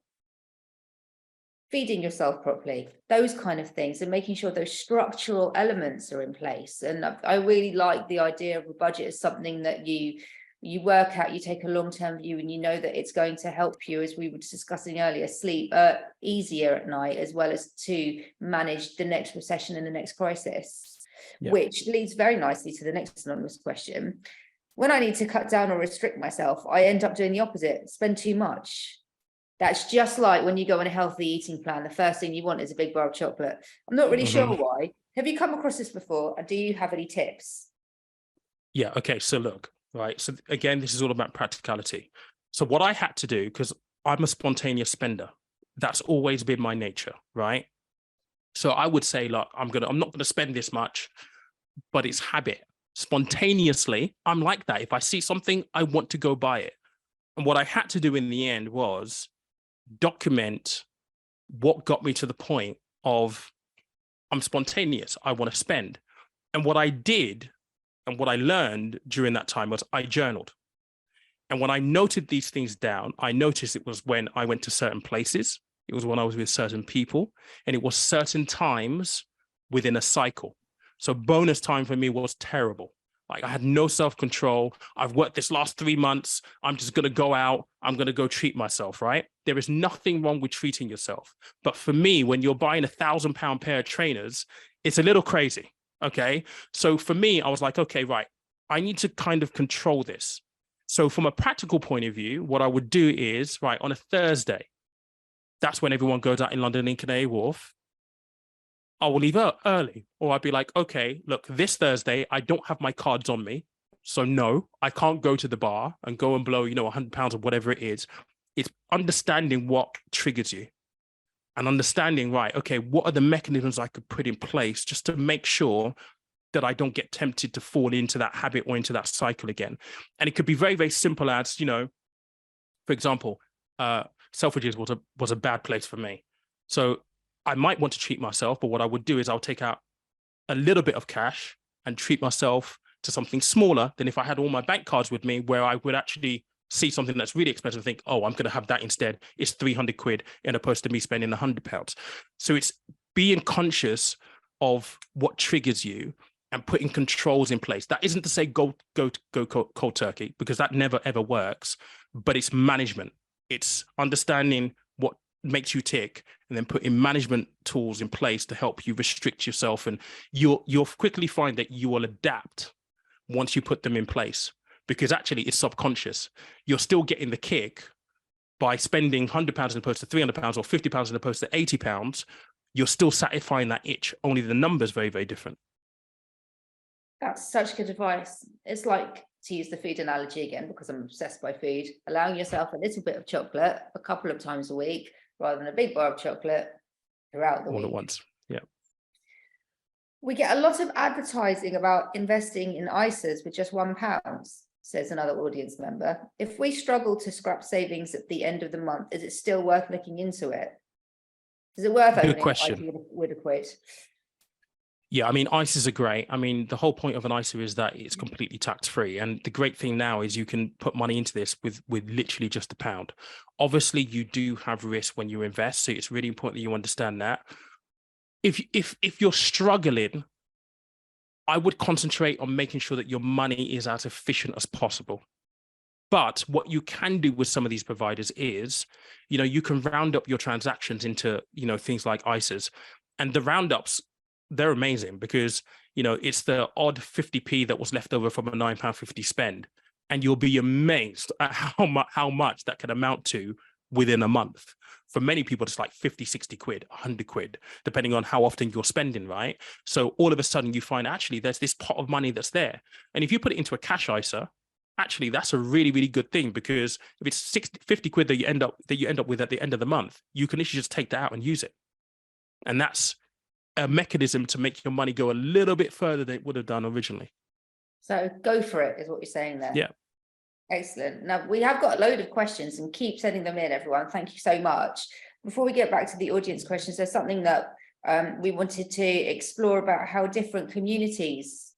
feeding yourself properly, those kind of things, and making sure those structural elements are in place. And I really like the idea of a budget as something that you work out, you take a long-term view, and you know that it's going to help you, as we were discussing earlier, sleep easier at night, as well as to manage the next recession and the next crisis. Yeah. Which leads very nicely to the next anonymous question. When I need to cut down or restrict myself, I end up doing the opposite, spend too much. That's just like when you go on a healthy eating plan, the first thing you want is a big bar of chocolate. I'm not really sure why. Have you come across this before? And do you have any tips? Yeah, okay, so look, right. So again, this is all about practicality. So what I had to do, because I'm a spontaneous spender, that's always been my nature, right? So I would say, look, I'm not gonna spend this much, but it's habit. Spontaneously, I'm like that. If I see something, I want to go buy it. And what I had to do in the end was document what got me to the point of, I'm spontaneous, I want to spend. And what I did and what I learned during that time was I journaled. And when I noted these things down, I noticed it was when I went to certain places, it was when I was with certain people, and it was certain times within a cycle. So bonus time for me was terrible. Like I had no self-control. I've worked this last 3 months. I'm just going to go out. I'm going to go treat myself, right? There is nothing wrong with treating yourself. But for me, when you're buying £1,000 pair of trainers, it's a little crazy. Okay. So for me, I was like, okay, right. I need to kind of control this. So from a practical point of view, what I would do is, right, on a Thursday, that's when everyone goes out in London in Canary Wharf. I will leave early, or I'd be like, okay, look, this Thursday, I don't have my cards on me. So no, I can't go to the bar and go and blow, £100 or whatever it is. It's understanding what triggers you and understanding, right, okay, what are the mechanisms I could put in place just to make sure that I don't get tempted to fall into that habit or into that cycle again. And it could be very, very simple as, for example, Selfridges was a bad place for me. So I might want to treat myself, but what I would do is I'll take out a little bit of cash and treat myself to something smaller than if I had all my bank cards with me, where I would actually see something that's really expensive and think, oh, I'm going to have that instead. It's 300 quid in opposed to me spending £100. So it's being conscious of what triggers you and putting controls in place. That isn't to say go cold turkey, because that never, ever works, but it's management. It's understanding what makes you tick and then putting management tools in place to help you restrict yourself. And you'll quickly find that you will adapt once you put them in place, because actually it's subconscious. You're still getting the kick by spending £100 as opposed to £300 or £50 as opposed to £80. You're still satisfying that itch, only the number's very, very different. That's such good advice. It's like, to use the food analogy again, because I'm obsessed by food, allowing yourself a little bit of chocolate a couple of times a week rather than a big bar of chocolate throughout the week. All at once. Yeah. We get a lot of advertising about investing in ISAs with just £1, says another audience member. If we struggle to scrap savings at the end of the month, is it still worth looking into it? Is it worth Good opening question. with a quid? Yeah, I mean, ISAs are great. I mean, the whole point of an ISA is that it's completely tax-free. And the great thing now is you can put money into this with literally just £1. Obviously, you do have risk when you invest, so it's really important that you understand that. If you're struggling, I would concentrate on making sure that your money is as efficient as possible. But what you can do with some of these providers is, you can round up your transactions into, things like ISAs. And the roundups, they're amazing because, it's the odd 50p that was left over from a £9.50 spend. And you'll be amazed at how much that can amount to within a month. For many people, it's like 50, 60 quid, 100 quid, depending on how often you're spending, right? So all of a sudden you find actually there's this pot of money that's there. And if you put it into a cash ISA, actually that's a really, really good thing, because if it's 50 quid that you end up with at the end of the month, you can literally just take that out and use it. And that's a mechanism to make your money go a little bit further than it would have done originally. So go for it, is what you're saying there. Yeah. Excellent. Now, we have got a load of questions, and keep sending them in, everyone. Thank you so much. Before we get back to the audience questions, there's something that we wanted to explore about how different communities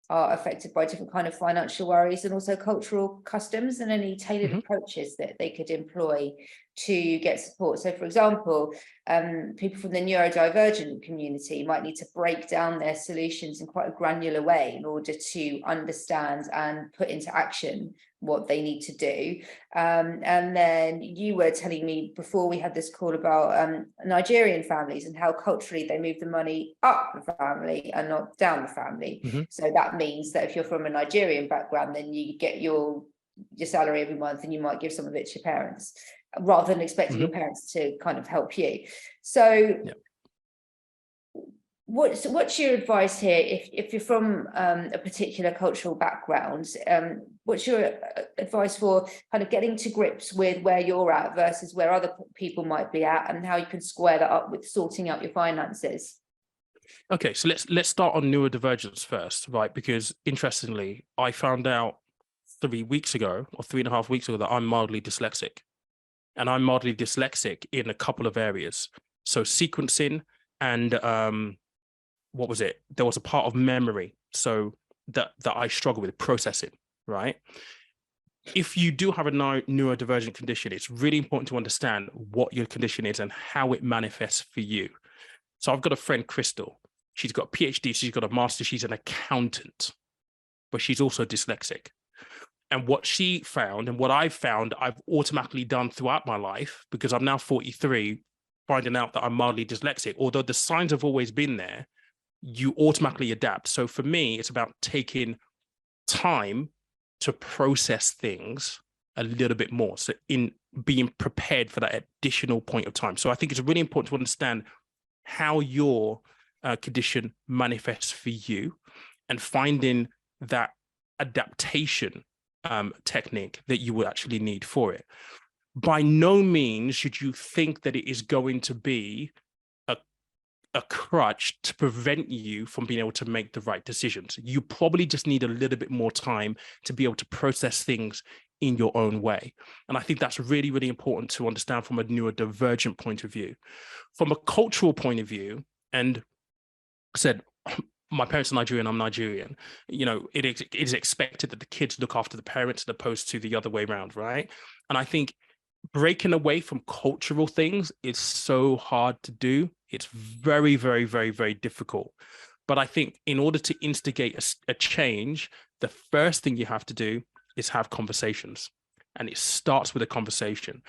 are affected by different kind of financial worries, and also cultural customs, and any tailored approaches that they could employ to get support. So, for example, people from the neurodivergent community might need to break down their solutions in quite a granular way in order to understand and put into action what they need to do. And then you were telling me before we had this call about Nigerian families and how culturally they move the money up the family and not down the family. So that means that if you're from a Nigerian background, then you get your salary every month and you might give some of it to your parents, rather than expecting your parents to kind of help you. So what's your advice here if you're from a particular cultural background? What's your advice for kind of getting to grips with where you're at versus where other people might be at, and how you can square that up with sorting out your finances? Okay, so let's start on neurodivergence first, right? Because interestingly, I found out 3 weeks ago or 3.5 weeks ago that I'm mildly dyslexic. And I'm mildly dyslexic in a couple of areas. So sequencing and what was it? There was a part of memory, so that I struggle with processing, right? If you do have a neurodivergent condition, it's really important to understand what your condition is and how it manifests for you. So I've got a friend, Crystal. She's got a PhD, she's got a master, she's an accountant. but she's also dyslexic. And what she found and what I've found, I've automatically done throughout my life, because I'm now 43, finding out that I'm mildly dyslexic. Although the signs have always been there, you automatically adapt. So for me, it's about taking time to process things a little bit more. So in being prepared for that additional point of time. So I think it's really important to understand how your condition manifests for you and finding that adaptation technique that you would actually need for it. By no means should you think that it is going to be a crutch to prevent you from being able to make the right decisions. You probably just need a little bit more time to be able to process things in your own way. And I think that's really, really important to understand from a neurodivergent point of view. From a cultural point of view, and I said, my parents are Nigerian, I'm Nigerian, you know, it is expected that the kids look after the parents as opposed to the other way around, right? And I think breaking away from cultural things is so hard to do. It's very, very, very, very difficult. But I think in order to instigate a change, the first thing you have to do is have conversations. And it starts with a conversation,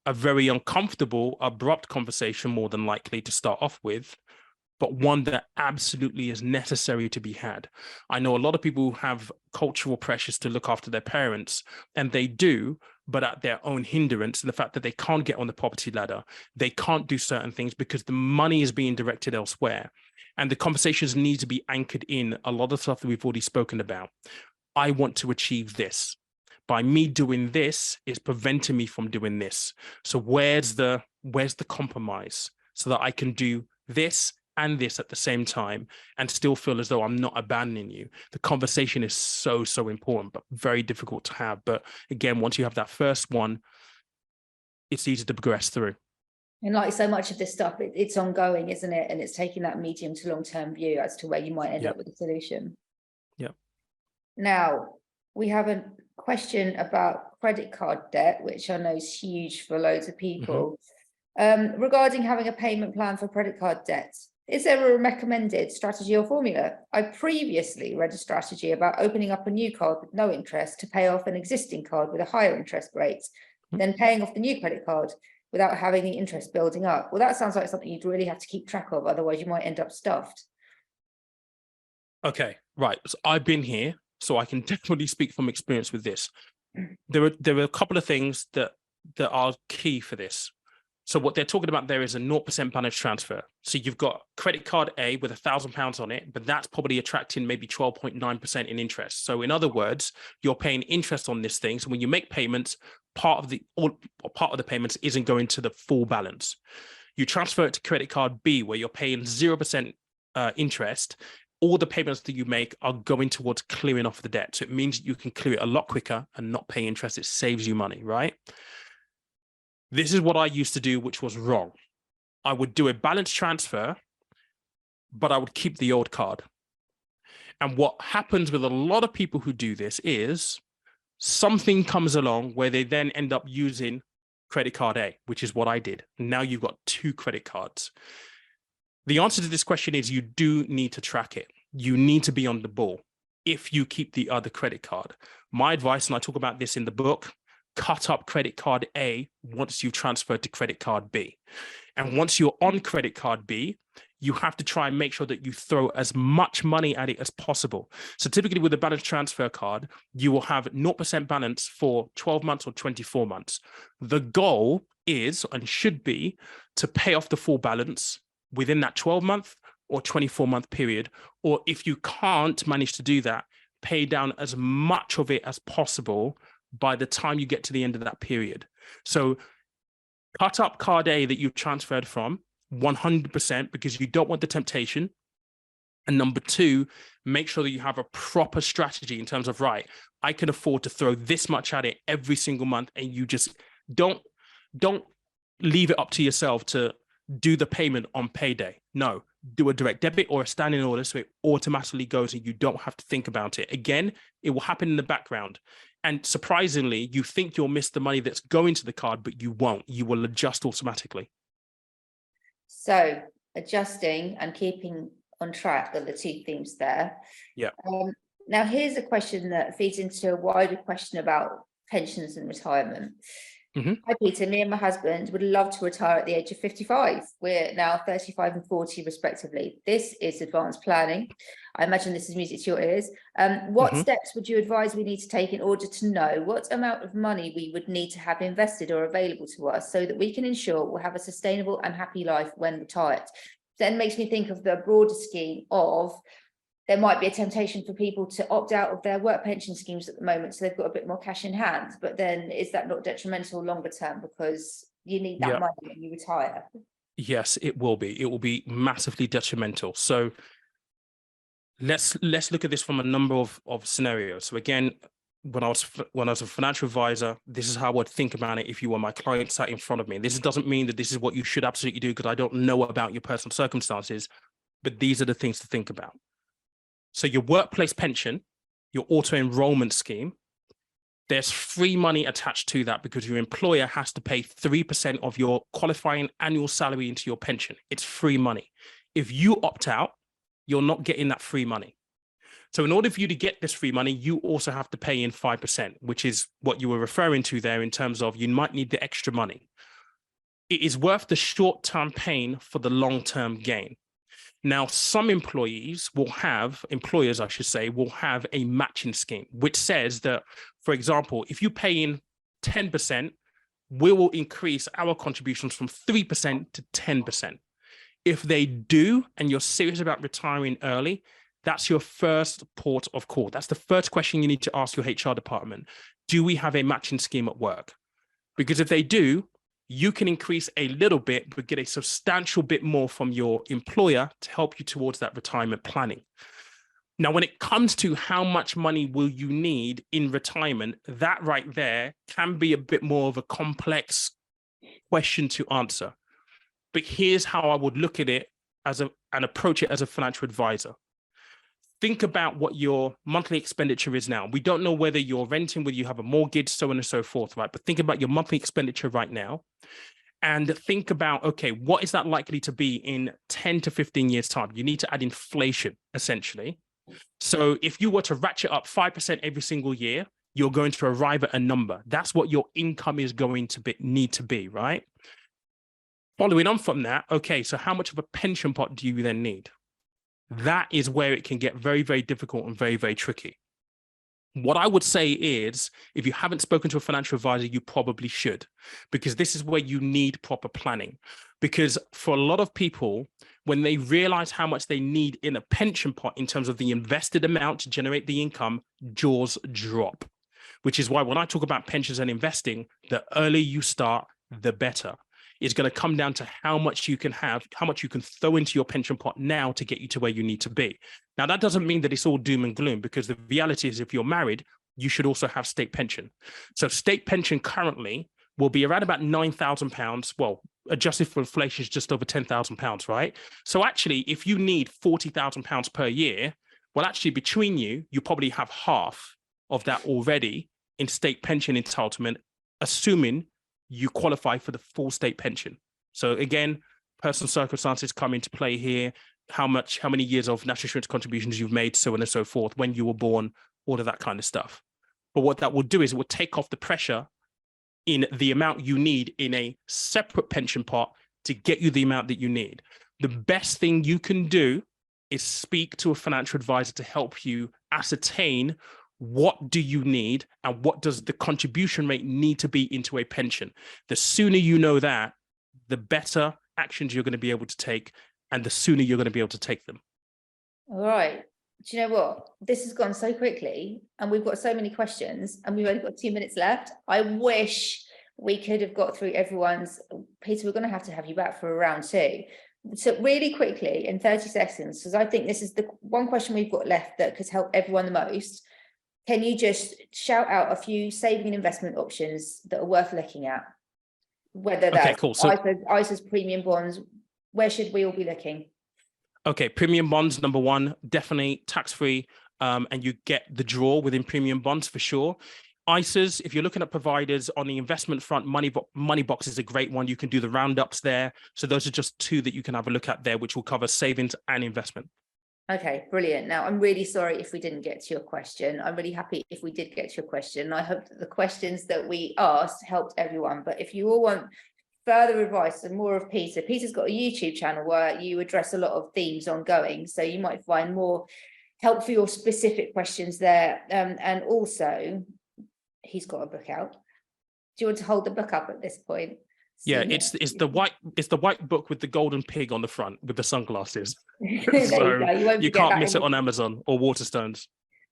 a very uncomfortable, abrupt conversation, more than likely to start off with, but one that absolutely is necessary to be had. I know a lot of people who have cultural pressures to look after their parents, and they do, but at their own hindrance, and the fact that they can't get on the property ladder, they can't do certain things because the money is being directed elsewhere. And the conversations need to be anchored in a lot of stuff that we've already spoken about. I want to achieve this. By me doing this, is preventing me from doing this. So where's the compromise so that I can do this and this at the same time and still feel as though I'm not abandoning you? The conversation is so, so important, but very difficult to have. But again, once you have that first one, it's easy to progress through. And like so much of this stuff, it's ongoing, isn't it? And it's taking that medium to long-term view as to where you might end up with a solution. Yeah. Now, we have a question about credit card debt, which I know is huge for loads of people. Regarding having a payment plan for credit card debt, is there a recommended strategy or formula? I previously read a strategy about opening up a new card with no interest to pay off an existing card with a higher interest rate, then paying off the new credit card without having the interest building up. Well, that sounds like something you'd really have to keep track of, otherwise you might end up stuffed. Okay, right. So I've been here, so I can definitely speak from experience with this. There are a couple of things that are key for this. So what they're talking about there is a 0% balance transfer. So you've got credit card A with £1,000 on it, but that's probably attracting maybe 12.9% in interest. So in other words, you're paying interest on this thing. So when you make payments, part of the payments isn't going to the full balance. You transfer it to credit card B, where you're paying 0% interest. All the payments that you make are going towards clearing off the debt. So it means you can clear it a lot quicker and not pay interest. It saves you money, right? This is what I used to do, which was wrong. I would do a balance transfer, but I would keep the old card. And what happens with a lot of people who do this is something comes along where they then end up using credit card A, which is what I did. Now you've got two credit cards. The answer to this question is you do need to track it. You need to be on the ball if you keep the other credit card. My advice, and I talk about this in the book, cut up credit card A once you've transferred to credit card B. And once you're on credit card B, you have to try and make sure that you throw as much money at it as possible. So typically with a balance transfer card, you will have 0% balance for 12 months or 24 months. The goal is and should be to pay off the full balance within that 12-month or 24-month period. Or if you can't manage to do that, pay down as much of it as possible by the time you get to the end of that period. So cut up card A that you transferred from 100% because you don't want the temptation. And number two, make sure that you have a proper strategy in terms of, right, I can afford to throw this much at it every single month. And you just don't leave it up to yourself to do the payment on payday. No, do a direct debit or a standing order so it automatically goes and you don't have to think about it. Again, it will happen in the background. And surprisingly, you think you'll miss the money that's going to the card, but you won't. You will adjust automatically. So adjusting and keeping on track are the two themes there. Yeah. Now, here's a question that feeds into a wider question about pensions and retirement. Mhm. Hi, Peter. Me and my husband would love to retire at the age of 55. We're now 35 and 40, respectively. This is advanced planning. I imagine this is music to your ears. What Mhm. steps would you advise we need to take in order to know what amount of money we would need to have invested or available to us so that we can ensure we'll have a sustainable and happy life when retired? Then makes me think of the broader scheme of there might be a temptation for people to opt out of their work pension schemes at the moment, so they've got a bit more cash in hand. But then is that not detrimental longer term because you need that Yeah. money when you retire? Yes, it will be. It will be massively detrimental. So let's look at this from a number of scenarios. So again, when I was a financial advisor, this is how I would think about it if you were my client sat in front of me. This doesn't mean that this is what you should absolutely do because I don't know about your personal circumstances, but these are the things to think about. So your workplace pension, your auto enrollment scheme, there's free money attached to that because your employer has to pay 3% of your qualifying annual salary into your pension. It's free money. If you opt out, you're not getting that free money. So in order for you to get this free money, you also have to pay in 5%, which is what you were referring to there in terms of you might need the extra money. It is worth the short-term pain for the long-term gain. Now, some employers, I should say, will have a matching scheme, which says that, for example, if you pay in 10%, we will increase our contributions from 3% to 10%. If they do, and you're serious about retiring early, that's your first port of call. That's the first question you need to ask your HR department. Do we have a matching scheme at work? Because if they do, you can increase a little bit, but get a substantial bit more from your employer to help you towards that retirement planning. Now, when it comes to how much money will you need in retirement, that right there can be a bit more of a complex question to answer. But here's how I would look at it and approach it as a financial advisor. Think about what your monthly expenditure is now. We don't know whether you're renting, whether you have a mortgage, so on and so forth, right? But think about your monthly expenditure right now and think about, okay, what is that likely to be in 10 to 15 years' time? You need to add inflation, essentially. So if you were to ratchet up 5% every single year, you're going to arrive at a number. That's what your income is going to need to be, right? Following on from that, okay, so how much of a pension pot do you then need? That is where it can get very, very difficult and very, very tricky. What I would say is, if you haven't spoken to a financial advisor, you probably should, because this is where you need proper planning. Because for a lot of people, when they realize how much they need in a pension pot in terms of the invested amount to generate the income, jaws drop, which is why when I talk about pensions and investing, the earlier you start, the better. It's going to come down to how much you can have, how much you can throw into your pension pot now to get you to where you need to be. Now, that doesn't mean that it's all doom and gloom, because the reality is if you're married, you should also have state pension. So state pension currently will be around about £9,000. Well, adjusted for inflation is just over £10,000, right? So actually, if you need £40,000 per year, well, actually between you, you probably have half of that already in state pension entitlement, assuming you qualify for the full state pension. So again, personal circumstances come into play here, how many years of national insurance contributions you've made, so on and so forth, when you were born, all of that kind of stuff. But what that will do is it will take off the pressure in the amount you need in a separate pension pot to get you the amount that you need. The best thing you can do is speak to a financial advisor to help you ascertain what do you need and what does the contribution rate need to be into a pension. The sooner you know that, the better actions you're going to be able to take, and the sooner you're going to be able to take them. All right. Do you know what? This has gone so quickly and we've got so many questions and we've only got 2 minutes left. I wish we could have got through everyone's. Peter, we're going to have you back for a round two. So really quickly in 30 seconds, because I think this is the one question we've got left that could help everyone the most. Can you just shout out a few saving and investment options that are worth looking at? Whether that's okay, cool. So, ISAs, premium bonds, where should we all be looking? Okay, premium bonds, number one, definitely tax-free, and you get the draw within premium bonds for sure. ISAs, if you're looking at providers on the investment front, Moneybox is a great one. You can do the roundups there. So those are just two that you can have a look at there, which will cover savings and investment. Okay, brilliant. Now, I'm really sorry if we didn't get to your question. I'm really happy if we did get to your question. I hope that the questions that we asked helped everyone. But if you all want further advice and more of Peter's got a YouTube channel where you address a lot of themes ongoing. So you might find more help for your specific questions there. And also, he's got a book out. Do you want to hold the book up at this point? Yeah, it's the white book with the golden pig on the front with the sunglasses. There So you go. you can't miss it on Amazon or Waterstones.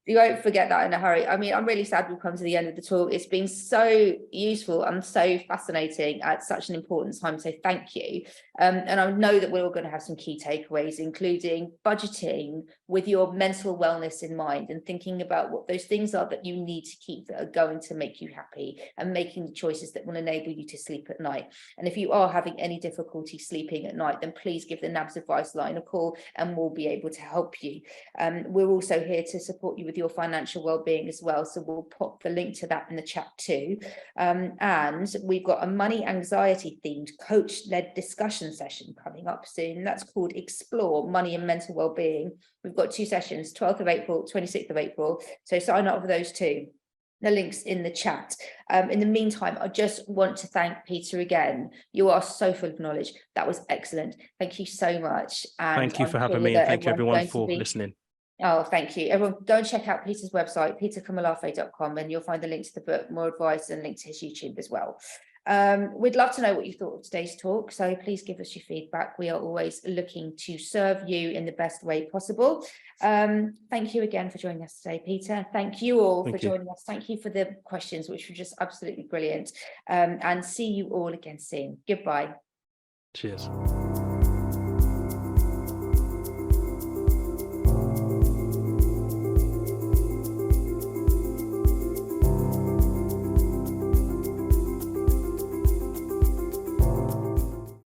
You won't forget that in a hurry. I mean, I'm really sad we've come to the end of the talk. It's been so useful and so fascinating at such an important time. So thank you. And I know that we're all going to have some key takeaways, including budgeting with your mental wellness in mind and thinking about what those things are that you need to keep that are going to make you happy and making the choices that will enable you to sleep at night. And if you are having any difficulty sleeping at night, then please give the NABS advice line a call and we'll be able to help you. We're also here to support you with your financial well-being as well, so we'll pop the link to that in the chat too. And we've got a money anxiety themed coach-led discussion session coming up soon. That's called Explore Money and Mental Wellbeing. We've got 2 sessions, 12th of April, 26th of April, so sign up for those two. The links in the chat. In the meantime, I just want to thank Peter again. You are so full of knowledge. That was excellent. Thank you so much. And thank you for having me, and thank you everyone for listening. Oh, thank you. Everyone, go and check out Peter's website, peterkomolafe.com, and you'll find the link to the book, more advice, and link to his YouTube as well. We'd love to know what you thought of today's talk, so please give us your feedback. We are always looking to serve you in the best way possible. Thank you again for joining us today, Peter. Thank you all for joining us. Thank you for the questions, which were just absolutely brilliant. And see you all again soon. Goodbye. Cheers.